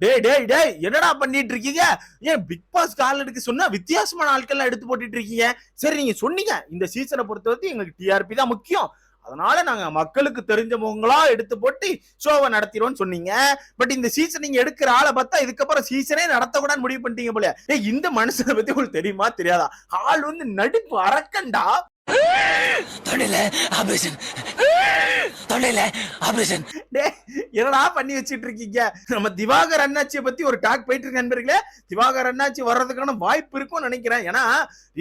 டேய் டேய் டேய் என்னடா பண்ணிட்டு இருக்கீங்க? ஏன் பிக் பாஸ் கால் எடுக்க சொன்னா வித்தியாசமான ஆட்கள் எடுத்து போட்டுட்டு இருக்கீங்க? சரி நீங்க சொன்னீங்க இந்த சீசனை பொறுத்தவரைக்கும் எங்களுக்கு டிஆர்பி தான் முக்கியம். அதனால நாங்க மக்களுக்கு தெரிஞ்சவங்களா எடுத்து போட்டு ஷோவை நடத்திடுவோம்னு சொன்னீங்க. பட் இந்த சீசன் நீங்க எடுக்கிற ஆளை பார்த்தா இதுக்கப்புறம் சீசனே நடத்தக்கூடாதுன்னு முடிவு பண்ணிட்டீங்க போல. ஏய் இந்த மனுஷனை பத்தி உங்களுக்கு தெரியுமா தெரியாதா? ஆள் வந்து நடிப்பு அரக்கண்டா. தொண்டையில ஆபரேஷன், தொண்டையில ஆபரேஷன். என்னடா பண்ணி வச்சிட்டு இருக்கீங்க? நம்ம திவாகர் அண்ணாச்சியை பத்தி ஒரு டாக் போயிட்டு இருக்கு நண்பர்களே. திவாகர் அண்ணாச்சி வர்றதுக்கான வாய்ப்பு இருக்கும்னு நினைக்கிறேன். ஏன்னா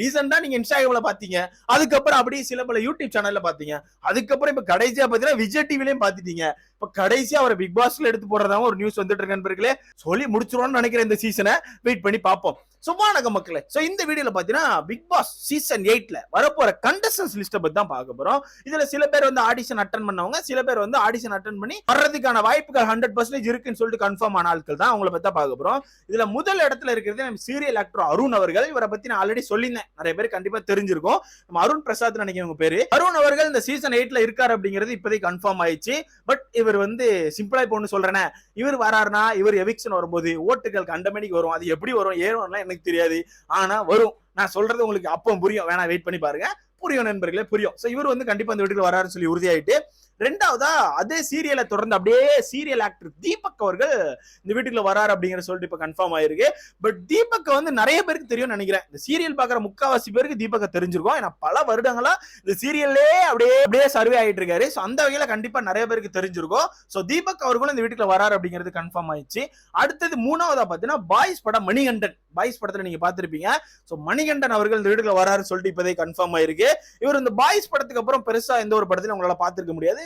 ரீசெண்டா நீங்க இன்ஸ்டாகிராம்ல பாத்தீங்க, அதுக்கப்புறம் அப்படியே சில பல யூடியூப் சேனல்ல பாத்தீங்க, அதுக்கப்புறம் இப்ப கடைசியா பாத்தீங்கன்னா விஜய் டிவிலையும் பாத்துட்டீங்க. இப்ப கடைசியா அவரை பிக் பாஸ்ல எடுத்து போடுறதாவும் ஒரு நியூஸ் வந்துட்டு இருக்கு நண்பர்களே. சொல்லி முடிச்சிருவோம்னு நினைக்கிறேன் இந்த சீசனை. வெயிட் பண்ணி பார்ப்போம். சும்மானக மக்களே, சோ இந்த வீடியோல பாத்தீங்கன்னா பிக் பாஸ் சீசன் 8ல வரப்போற கண்டஸ்டன்ஸ் லிஸ்ட பத்தி தான் பார்க்க போறோம். இதுல சில பேர் வந்து ஆடிஷன் அட்டன் பண்ணவங்க, சில பேர் வந்து ஆடிஷன் அட்டன் பண்ணி வர்றதுக்கான வாய்ப்புகள் 100% இருக்குன்னு சொல்லிட்டு கன்ஃபார்ம் ஆன ஆட்கள் தான் அவங்கள பத்தி பார்க்க போறோம். இதுல முதல் இடத்துல இருக்கிறது நம்ம சீரியல் ஆக்டர் அருண் அவர்கள். இவரை பத்தி நான் ஆல்ரெடி சொல்லியிருந்தேன், நிறைய பேர் கண்டிப்பா தெரிஞ்சிருக்கும். நம்ம அருண் பிரசாத் நினைக்கிறவங்க பேரு. அருண் அவர்கள் இந்த சீசன் 8ல இருக்காரு அப்படிங்கிறது இப்போதைக்கு கன்ஃபார்ம் ஆயிடுச்சு. பட் இவர் வந்து சிம்பிளா இப்போ ஒண்ணு சொல்றேன், இவர் வராருனா இவர் எவிக்ஷன் வரும்போது ஓட்டுகள் கண்டமணிக்கு வரும். அது எப்படி வரும் ஏறும்லாம் எனக்கு தெரியாது, ஆனா வரும். நான் சொல்றது உங்களுக்கு அப்போ புரியும், வேணா வெயிட் பண்ணி பாருங்க, புரியும் நண்பர்களே, புரியும். சோ இவர் வந்து கண்டிப்பா இந்த வீட்டுக்கு வராருன்னு சொல்லி உறுதியாயிட்டு, ரெண்டாவதா அதே சீரியலை தொடர்ந்து அப்படியே சீரியல் ஆக்டர் தீபக் அவர்கள் இந்த வீட்டுக்குள்ள வராரு அப்படிங்கிற சொல்லிட்டு இப்ப கன்ஃபார்ம் ஆயிருக்கு. பட் தீபக் வந்து நிறைய பேருக்கு தெரியும் நினைக்கிறேன். இந்த சீரியல் பாக்குற முக்காவாசி பேருக்கு தீபக் தெரிஞ்சிருக்கும். ஏன்னா பல வருடங்களா இந்த சீரியல்லே அப்படியே அப்படியே சர்வே ஆயிட்டு இருக்காரு. சோ அந்த வகையில கண்டிப்பா நிறைய பேருக்கு தெரிஞ்சிருக்கும். சோ தீபக் அவர்களும் இந்த வீட்டுக்குள்ள வராரு அப்படிங்கிறது கன்ஃபார்ம் ஆயிடுச்சு. அடுத்தது மூணாவதா பாத்தீங்கன்னா பாய்ஸ் படம் மணிகண்டன். பாய்ஸ் படத்துல நீங்க பாத்திருப்பீங்க. சோ மணிகண்டன் அவர்கள் இந்த வீட்டுக்குள்ள வராருன்னு சொல்லிட்டு இப்போதைக்கு கன்ஃபார்ம் ஆயிருக்கு. இவர் இந்த பாய்ஸ் படத்துக்கு அப்புறம் பெருசா எந்த ஒரு படத்திலும் உங்களால பாத்துருக்க முடியாது.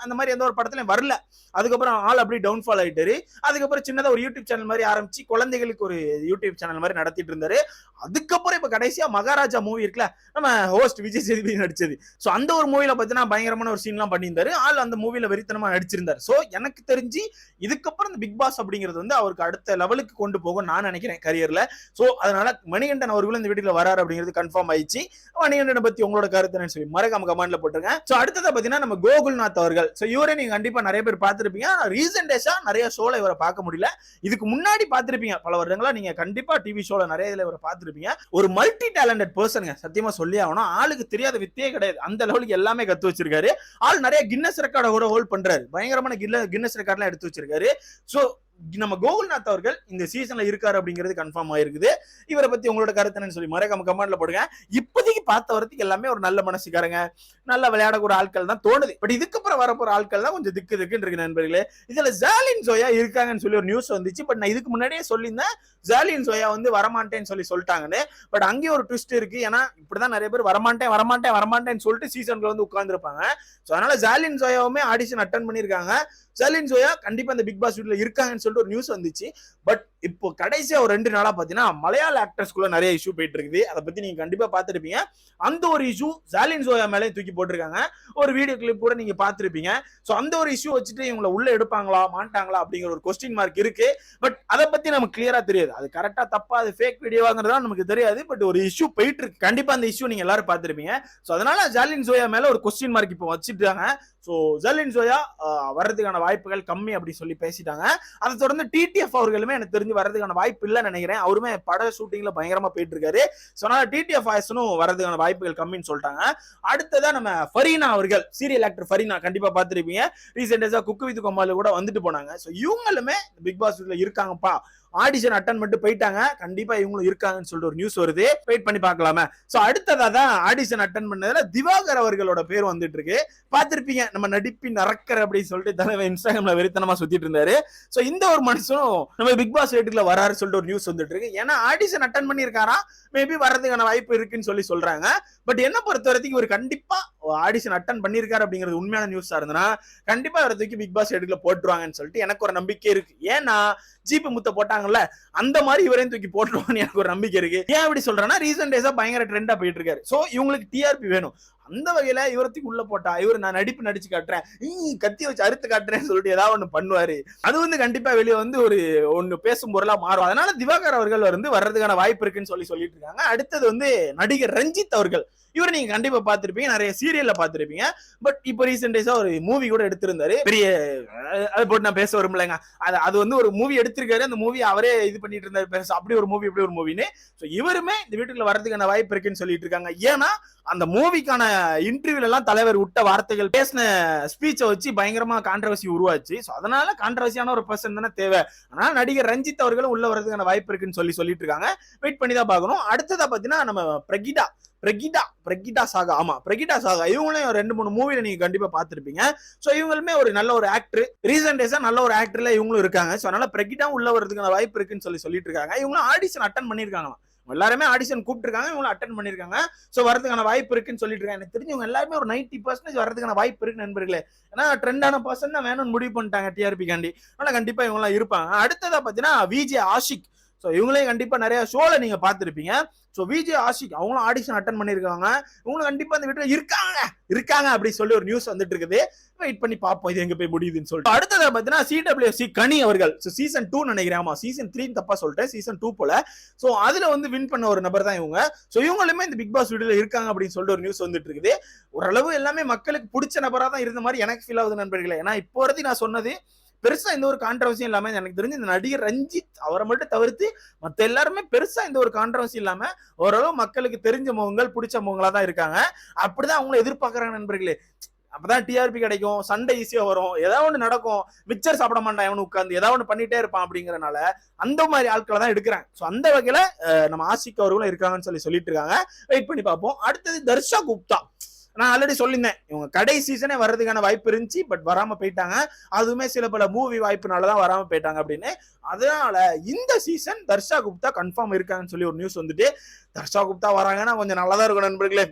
அந்த மாதிரி எந்த ஒரு படத்துலயும் வரல. அதுக்கப்புறம் ஆள் அப்படி டவுன்ஃபால் ஆயிட்டாரு. அதுக்கப்புறம் சின்னதா ஒரு யூடியூப் சேனல் மாதிரி ஆரம்பிச்சு குழந்தைகளுக்கு ஒரு யூடியூப் சேனல் மாதிரி நடத்திட்டு இருந்தாரு. அதுக்கப்புறம் இப்ப கடைசியா மகாராஜா மூவி இருக்குல்ல, நம்ம ஹோஸ்ட் விஜய் சேதுபதி நடிச்சது. சோ அந்த ஒரு மூவில பாத்தீங்கன்னா பயங்கரமான ஒரு சீன் எல்லாம் பண்ணியிருந்தாரு. ஆள் அந்த மூவில வெறித்தனமா நடிச்சிருந்தாரு. சோ எனக்கு தெரிஞ்சு இதுக்கப்புறம் இந்த பிக் பாஸ் அப்படிங்கிறது வந்து அவருக்கு அடுத்த லெவலுக்கு கொண்டு போகும் நான் நினைக்கிறேன் கரியர்ல. சோ அதனால மணிகண்டன் அவர்களும் இந்த வீட்டுல வராரு அப்படிங்கிறது கன்ஃபார்ம் ஆயிடுச்சு. மணிகண்டனை பத்தி உங்களோட கருத்து சொல்லி மறக்காம கமெண்ட்ல போட்டுருங்க. சோ அடுத்ததா பாத்தீங்கன்னா நம்ம கோகுல்நாத் அவர்கள். சோ இவரே நீங்க கண்டிப்பா நிறைய பேர் பார்த்திருப்பீங்க. ரீசன்ட் டேஸா நிறைய ஷோல இவரை பார்க்க முடியல. இதுக்கு முன்னாடி பார்த்திருப்பீங்க, பல வருடங்களா நீங்க கண்டிப்பா டிவி ஷோல நிறைய இதுல இவரை பார்த்திருப்பீங்க. ஒரு மல்டி டேலண்டட் பர்சனுங்க, சத்தியமா சொல்லி ஆகணும். ஆளுக்கு தெரியாத வித்தையே கிடையாது, அந்த லெவலுக்கு எல்லாமே கத்து வச்சிருக்காரு. ஆள் நிறைய கின்னஸ் ரெக்கார்டை கூட ஹோல்ட் பண்றாரு. பயங்கரமான கின்னஸ் ரெக்கார்ட்லாம் எடுத்து வச்சிருக்காரு. சோ நம்ம கோகுல்நாத் அவர்கள் இந்த சீசன்ல இருக்காரு அப்படிங்கிறது கன்ஃபார்ம் ஆயிருக்குது. இவரை பத்தி உங்களோட கருத்து சொல்லி மறக்காம கமெண்ட்ல போடுங்க. இப்போதைக்கு பார்த்த வரதுக்கு எல்லாமே ஒரு நல்ல மனசுக்காரங்க, நல்லா விளையாடக்கூடிய ஆட்கள் தான் தோணுது. பட் இதுக்கப்புறம் வரப்போற ஆட்கள் தான் கொஞ்சம் திக்கு திக்குன்னு இருக்கு நண்பர்களே. இதுல ஜாலின் ஜோயா இருக்காங்கன்னு சொல்லி ஒரு நியூஸ் வந்துச்சு. பட் நான் இதுக்கு முன்னாடியே சொல்லியிருந்தேன் ஜாலின் ஜோயா வந்து வரமாட்டேன்னு சொல்லிட்டாங்கன்னு. பட் அங்கேயும் ஒரு ட்விஸ்ட் இருக்கு. ஏன்னா இப்படிதான் நிறைய பேர் வரமாட்டேன்னு சொல்லிட்டு சீசன்ல வந்து உட்கார்ந்துருப்பாங்க. சோ அதனால ஜாலின் ஜோயாவுமே ஆடிஷன் அட்டன் பண்ணிருக்காங்க. ஜாலின் ஜோயா கண்டிப்பா இந்த பிக் பாஸ் வீட்ல இருக்காங்கன்னு சொல்லிட்டு ஒரு நியூஸ் வந்துச்சு. பட் இப்போ கடைசியா ஒரு 2 நாளா பாத்தீங்கன்னா மலையாள ஆக்டர்ஸ்குள்ள நிறைய இஷ்யூ போயிட்டு இருக்குது. அதை பத்தி நீங்க கண்டிப்பா பார்த்திருப்பீங்க. அந்த ஒரு இஷ்யூ ஜாலின் ஜோயா மேலே தூக்கி போட்டிருக்காங்க. ஒரு வீடியோ கிளிப் கூட நீங்க பார்த்திருப்பீங்க. சோ அந்த ஒரு இஷ்யூ வச்சுட்டு இவங்களை உள்ள எடுப்பாங்களா மாட்டாங்களா அப்படிங்கிற ஒரு கொஸ்டின் மார்க் இருக்கு. பட் அதை பத்தி நமக்கு கிளியரா தெரியாது, அது கரெக்டா தப்பா அது ஃபேக் வீடியோவாங்கிறதா நமக்கு தெரியாது. பட் ஒரு இஷ்யூ போயிட்டு இருக்கு. கண்டிப்பா அந்த இஷ்யூ நீங்க எல்லாரும் பார்த்திருப்பீங்க. சோ அதனால ஜாலின் ஜோயா மேல ஒரு கொஸ்டின் மார்க் இப்போ வச்சுட்டாங்க. சோ ஜாலின் ஜோயா வர்றதுக்கான வாய்ப்புகள் கம்மி அப்படி சொல்லி பேசிட்டாங்க. அதை தொடர்ந்து டிடிஎஃப் அவர்களுமே எனக்கு தெரிஞ்சு வர்றதுக்கான வாய்ப்பு இல்லைன்னு நினைக்கிறேன். அவருமே பட ஷூட்டிங்ல பயங்கரமா போயிட்டு இருக்காரு. சோ அதனால டிடிஎஃப் ஆயசனும் வர்றதுக்கான வாய்ப்புகள் கம்மின்னு சொல்லிட்டாங்க. அடுத்ததா நம்ம ஃபரீனா அவர்கள், சீரியல் ஆக்டர் ஃபரீனா கண்டிப்பா பார்த்திருப்பீங்க. ரீசெண்டா குக்கு வித் கோமாளி கூட வந்துட்டு போனாங்க. சோ இவங்களுமே பிக் பாஸ் வீட்ல இருக்காங்கப்பா, ஆடிஷன் அட்டன் பண்ணிட்டு போயிட்டாங்க, கண்டிப்பா இவங்களும் இருக்காங்கன்னு சொல்லிட்டு ஒரு நியூஸ் வருது. வெயிட் பண்ணி பார்க்கலாமே. சோ அடுத்ததா தான் ஆடிஷன் அட்டன் பண்ணதுல திவாகர் அவர்களோட பேர் வந்துட்டு இருக்கு. பார்த்திருப்பீங்க, நம்ம நடிப்பின் அரக்கர் அப்படின்னு சொல்லிட்டு தலைவர் இன்ஸ்டாகிராம்ல வெறித்தனமா சுத்திட்டு இருந்தாரு. சோ இந்த ஒரு மனுஷனும் நம்ம பிக் பாஸ் வீட்டுக்குள்ள வராரு சொல்லிட்டு ஒரு நியூஸ் வந்துட்டு இருக்கு. ஏன்னா ஆடிஷன் அட்டன் பண்ணியிருக்காரா, மேபி வர்றதுக்கான வாய்ப்பு இருக்குன்னு சொல்றாங்க. பட் என்ன பொறுத்த வரைக்கும் இவர் கண்டிப்பா ஆடிஷன் அட்டன் பண்ணியிருக்காரு அப்படிங்கிறது உண்மையான நியூஸா இருந்ததுன்னா கண்டிப்பா இவரை தூக்கி பிக் பாஸ் வீட்டுக்குள்ள போட்டுருவாங்கன்னு சொல்லிட்டு எனக்கு ஒரு நம்பிக்கை இருக்கு. ஏன்னா ஜிபி முத்த போட்டாங்கல்ல, அந்த மாதிரி இவரையும் தூக்கி போட்டுருவான்னு எனக்கு ஒரு நம்பிக்கை இருக்கு. ஏன் அப்படி சொல்றேன்னா ரீசன்ட் டேஸா பயங்கர ட்ரெண்டா போயிட்டு இருக்காரு. சோ இவங்களுக்கு டிஆர்பி வேணும். அந்த வகையில இவரத்துக்கு உள்ள போட்டா இவர் நான் நடிப்பு நடிச்சு காட்டுறேன், கத்தி வச்சு அறுத்து காட்டுறேன்னு சொல்லிட்டு ஏதாவது ஒண்ணு பண்ணுவாரு. அது வந்து கண்டிப்பா வெளியே வந்து ஒரு ஒண்ணு பேசும் பொருளா மாறும். அதனால திவாகர் அவர்கள் வந்து வர்றதுக்கான வாய்ப்பு இருக்குன்னு சொல்லிட்டு இருக்காங்க. அடுத்தது வந்து நடிகர் ரஞ்சித் அவர்கள். இவர் நீங்க கண்டிப்பா பாத்திருப்பீங்க, நிறைய சீரியல்ல பாத்திருப்பீங்க. பட் இப்போ ரீசெண்ட் டேஸா ஒரு மூவி கூட எடுத்திருந்தாரு. பெரிய அதை போட்டு நான் பேச வரும்லங்க. அது வந்து ஒரு மூவி எடுத்திருக்காரு. அந்த மூவி அவரே இது பண்ணிட்டு இருந்தாரு. அப்படி ஒரு மூவி இப்படி ஒரு மூவின்னு. இவருமே இந்த வீட்டுக்குள்ள வரதுக்கான வாய்ப்பு இருக்குன்னு சொல்லிட்டு இருக்காங்க. ஏன்னா அந்த மூவிக்கான இன்டர்வியூல எல்லாம் தலைவர் விட்ட வார்த்தைகள், பேசின ஸ்பீச்சை வச்சு பயங்கரமா கான்ட்ரவர்சி உருவாச்சு. அதனால கான்ட்ரவர்சியான ஒரு பர்சன் தானே தேவை. அதனால நடிகர் ரஞ்சித் அவர்களும் உள்ள வரதுக்கான வாய்ப்பு இருக்குன்னு சொல்லிட்டு இருக்காங்க. வெயிட் பண்ணி தான் பார்க்கணும். அடுத்ததா பாத்தீங்கன்னா நம்ம பிரகிடா சாகா. ஆமா, பிரகிடா சாகா. இவங்களையும் 2-3 மூவில நீங்க கண்டிப்பா பாத்திருப்பீங்க. சோ இவங்களுமே ஒரு நல்ல ஒரு ஆக்டர். ரீசெண்ட் டேஸா நல்ல ஒரு ஆக்டர்ல இவங்களும் இருக்காங்க. சோ அதனால பிரகிடா உள்ள வரதுக்கான வாய்ப்பு இருக்குன்னு சொல்லிட்டு இருக்காங்க. இவங்களும் ஆடிஷன் அட்டன் பண்ணிருக்காங்களாம். எல்லாருமே ஆடிஷன் கூப்பிட்டுருக்காங்க, இவங்களும் அட்டன் பண்ணிருக்காங்க. சோ வரதுக்கான வாய்ப்பு இருக்குன்னு சொல்லிட்டு இருக்காங்க. எனக்கு தெரிஞ்சவங்க எல்லாருமே ஒரு 90% வரதுக்கான வாய்ப்பு இருக்கு நண்பர்களே. ஏன்னா ட்ரெண்டான பர்சன் தான் வேணும்னு முடிவு பண்ணிட்டாங்க டிஆர்பி காண்டி. அதனால கண்டிப்பா இவங்க எல்லாம் இருப்பாங்க. அடுத்ததா பாத்தீங்கன்னா விஜே ஆஷிக். சோ இவங்களையும் கண்டிப்பா நிறைய ஷோல நீங்க பாத்திருப்பீங்க. சோ விஜே ஆஷிக் அவங்களும் ஆடிஷன் அட்டன் பண்ணிருக்காங்க. இவங்களும் கண்டிப்பா இந்த வீட்டுல இருக்காங்க அப்படி சொல்லி ஒரு நியூஸ் வந்துட்டு இருக்குது. வெயிட் பண்ணி பார்ப்போம் இது எங்க போய் முடியுதுன்னு சொல்லிட்டு. அடுத்ததா பாத்தீங்கன்னா சிடபிள்யூஎஸ்சி கனி அவர்கள். சீசன் 2 நினைக்கிறேன். ஆமா, சீசன் 3 தப்பா சொல்லிட்டேன். சீசன் 2 போல. சோ அதுல வந்து வின் பண்ண ஒரு நபர் தான் இவங்க. சோ இவங்களுமே இந்த பிக் பாஸ் வீடியோல இருக்காங்க அப்படின்னு சொல்லிட்டு ஒரு நியூஸ் வந்துட்டு இருக்குது. ஓரளவு எல்லாமே மக்களுக்கு பிடிச்ச நபரா தான் இருந்த மாதிரி எனக்கு ஃபீல் ஆகுது நண்பர்களே. ஏன்னா இப்போ வரைக்கும் நான் சொன்னது பெருசா எந்த ஒரு கான்ட்ரவர்சியும் இல்லாம, எனக்கு தெரிஞ்சு இந்த நடிகர் ரஞ்சித் அவரை மட்டும் தவிர்த்து மத்த எல்லாருமே பெருசா எந்த ஒரு கான்ட்ரவர்சி இல்லாம ஓரளவு மக்களுக்கு தெரிஞ்ச முகங்கள் பிடிச்ச முகங்களா தான் இருக்காங்க. அப்படிதான் அவங்களை எதிர்பார்க்கறாங்க நண்பர்களே. அப்பதான் டிஆர்பி கிடைக்கும், சண்டை ஈஸியா வரும், ஏதாவது ஒண்ணு நடக்கும், மிச்சர் சாப்பிட மாட்டான் அவனு உட்கார்ந்து ஏதாவது ஒண்ணு பண்ணிட்டே இருப்பான் அப்படிங்கறனால அந்த மாதிரி ஆட்களை தான் எடுக்கிறாங்க. சோ அந்த வகையில நம்ம ஆஷிக் அவர்களும் இருக்காங்கன்னு சொல்லிட்டு இருக்காங்க. வெயிட் பண்ணி பார்ப்போம். அடுத்தது தர்ஷா குப்தா. நான் ஆல்ரெடி சொல்லியிருந்தேன், இவங்க கடை சீசனே வர்றதுக்கான வாய்ப்பு இருந்துச்சு. பட் வராம போயிட்டாங்க. அதுவுமே சில பல மூவி வாய்ப்புனாலதான் வராம போயிட்டாங்க அப்படின்னு. அதனால இந்த சீசன் தர்ஷா குப்தா கன்ஃபார்ம் இருக்காங்கன்னு சொல்லி ஒரு நியூஸ் வந்துட்டு, தர்ஷா குப்தா வராங்கன்னா கொஞ்சம் நல்லாதான் இருக்கும் நண்பர்களே.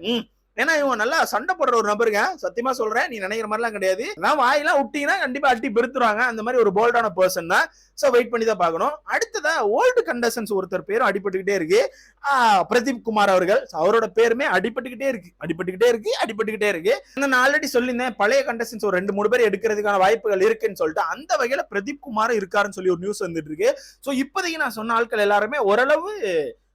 ஏன்னா இவங்க நல்லா சண்டை போடுற ஒரு நபருங்க. சத்தியமா சொல்றேன், நீ நினைக்கிற மாதிரிலாம் கிடையாது. நான் வாயெல்லாம் விட்டீங்கன்னா கண்டிப்பா அட்டி பெருத்துருவாங்க. அந்த மாதிரி ஒரு போல்டான பர்சன் தான். சோ வெயிட் பண்ணி தான் பார்க்கணும். அடுத்ததா ஓல்டு கண்டஸ்டன்ஸ் ஒருத்தர் பேரும் அடிபட்டுக்கிட்டே இருக்கு. பிரதீப் குமார் அவர்கள். அவரோட பேருமே அடிபட்டுக்கிட்டே இருக்கு. நான் ஆல்ரெடி சொல்லியிருந்தேன், பழைய கண்டஸ்டன்ஸ் ஒரு 2-3 பேர் எடுக்கிறதுக்கான வாய்ப்புகள் இருக்குன்னு சொல்லிட்டு. அந்த வகையில பிரதீப் குமார் இருக்காருன்னு சொல்லி ஒரு நியூஸ் வந்துட்டு இருக்கு. சோ இப்போதைக்கு நான் சொன்ன ஆட்கள் எல்லாருமே ஓரளவு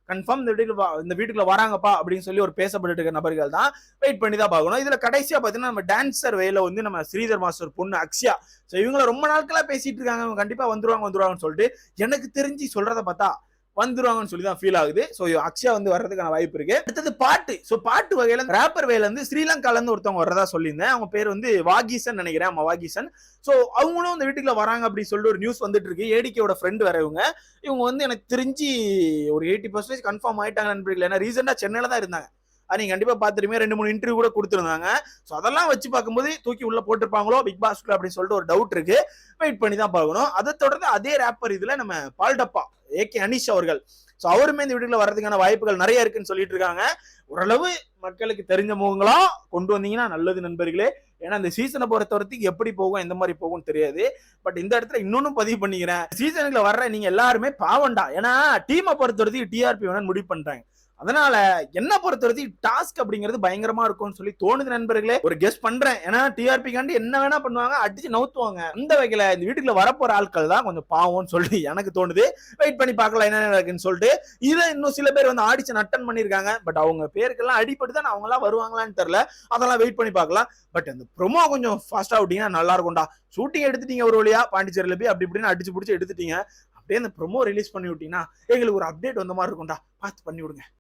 கன்ஃபார்ம் இந்த வீட்டுக்குள்ள வராங்கப்பா அப்படின்னு சொல்லி ஒரு பேசப்பட்டு இருக்க நபர்கள் தான். வெயிட் பண்ணி தான் பார்க்கணும். இதுல கடைசியா பாத்தீங்கன்னா நம்ம டான்சர் வேல வந்து நம்ம ஸ்ரீதர் மாஸ்டர் பொண்ணு அக்ஷயா. சோ இவங்கள ரொம்ப நாட்களா பேசிட்டு இருக்காங்க, அவங்க கண்டிப்பா வந்துருவாங்கன்னு சொல்லிட்டு. எனக்கு தெரிஞ்சு சொல்றதை பார்த்தா வந்துருவாங்கன்னு சொல்லி தான் ஃபீல் ஆகுது. சோ அக்ஷயா வந்து வர்றதுக்கான வாய்ப்பு இருக்கு. அடுத்தது பாட்டு. சோ பாட்டு வகையில ராப்பர் வேல வந்து ஸ்ரீலங்கால இருந்து ஒருத்தவங்க வர்றதா சொல்லியிருந்தேன். அவங்க பேர் வந்து வாகீசன் நினைக்கிறேன். ஆமா, வாகீசன். சோ அவங்களும் இந்த வீட்டுக்குள்ள வராங்க அப்படின்னு சொல்லிட்டு ஒரு நியூஸ் வந்துட்டு இருக்கு. ஏடிகேவோட ஃப்ரெண்ட் வேற இவங்க வந்து எனக்கு தெரிஞ்சு ஒரு 80% கன்ஃபார்ம் ஆயிட்டாங்க நண்பர்கள். ஏன்னா ரீசெண்டா சென்னையில தான் இருந்தாங்க. நீங்க கண்டிப்பா பாத்துருப்பீங்க, 2-3 இன்டர்வியூ கூட கொடுத்துருந்தாங்க. சோ அதெல்லாம் வச்சு பார்க்கும்போது தூக்கி உள்ள போட்டிருப்பாங்களோ பிக் பாஸ்க்குள்ள அப்படின்னு சொல்லிட்டு ஒரு டவுட் இருக்கு. வெயிட் பண்ணி தான் பார்க்கணும். அதை தொடர்ந்து அதே ராப்பர் இதுல நம்ம பால்டப்பா ஏகே அனீஷ் அவர்கள். சோ அவருமே இந்த வீட்டுக்குள்ள வர்றதுக்கான வாய்ப்புகள் நிறைய இருக்குன்னு சொல்லிட்டு இருக்காங்க. ஓரளவு மக்களுக்கு தெரிஞ்ச முகங்களா கொண்டு வந்தீங்கன்னா நல்லது நண்பர்களே. ஏன்னா இந்த சீசனை பொறுத்த வரைக்கும் எப்படி போகும், எந்த மாதிரி போகும் தெரியாது. பட் இந்த இடத்துல இன்னொன்னு பதிவு பண்ணிக்கிறேன், சீசனுக்குள்ள வர்ற நீங்க எல்லாருமே பாவண்டா. ஏன்னா டீமை பொறுத்த வரைக்கும் டிஆர்பி வேணும்னு முடிவு பண்றாங்க. அதனால என்ன பொறுத்த வரைக்கும் டாஸ்க் அப்படிங்கிறது பயங்கரமா இருக்கும்னு சொல்லி தோணுது நண்பர்களே. ஒரு கெஸ் பண்றேன். ஏன்னா டிஆர்பி காண்டி என்ன வேணா பண்ணுவாங்க, அடிச்சு நவுத்துவாங்க. அந்த வகையில இந்த வீட்டுக்குள்ள வரப்போற ஆட்கள் தான் கொஞ்சம் பாவம்னு சொல்லி எனக்கு தோணுது. வெயிட் பண்ணி பார்க்கலாம் என்ன நடக்குன்னு சொல்லிட்டு. இதுல இன்னும் சில பேர் வந்து ஆடிஷன் அட்டன் பண்ணிருக்காங்க. பட் அவங்க பேருக்கெல்லாம் அடிபட்டு தான் அவங்க எல்லாம் வருவாங்களான்னு தெரியல. அதெல்லாம் வெயிட் பண்ணி பார்க்கலாம். பட் அந்த ப்ரோமோ கொஞ்சம் ஃபாஸ்டா விட்டீங்கன்னா நல்லா இருக்கும்டா. ஷூட்டிங் எடுத்துட்டீங்க ஒரு வழியா, பாண்டிச்சேரியில போய் அப்படி இப்படின்னு அடிச்சு பிடிச்சி எடுத்துட்டீங்க. அப்படியே அந்த ப்ரோமோ ரிலீஸ் பண்ணி விட்டீங்கன்னா எங்களுக்கு ஒரு அப்டேட் வந்த மாதிரி இருக்கும்டா. பார்த்து பண்ணி விடுங்க.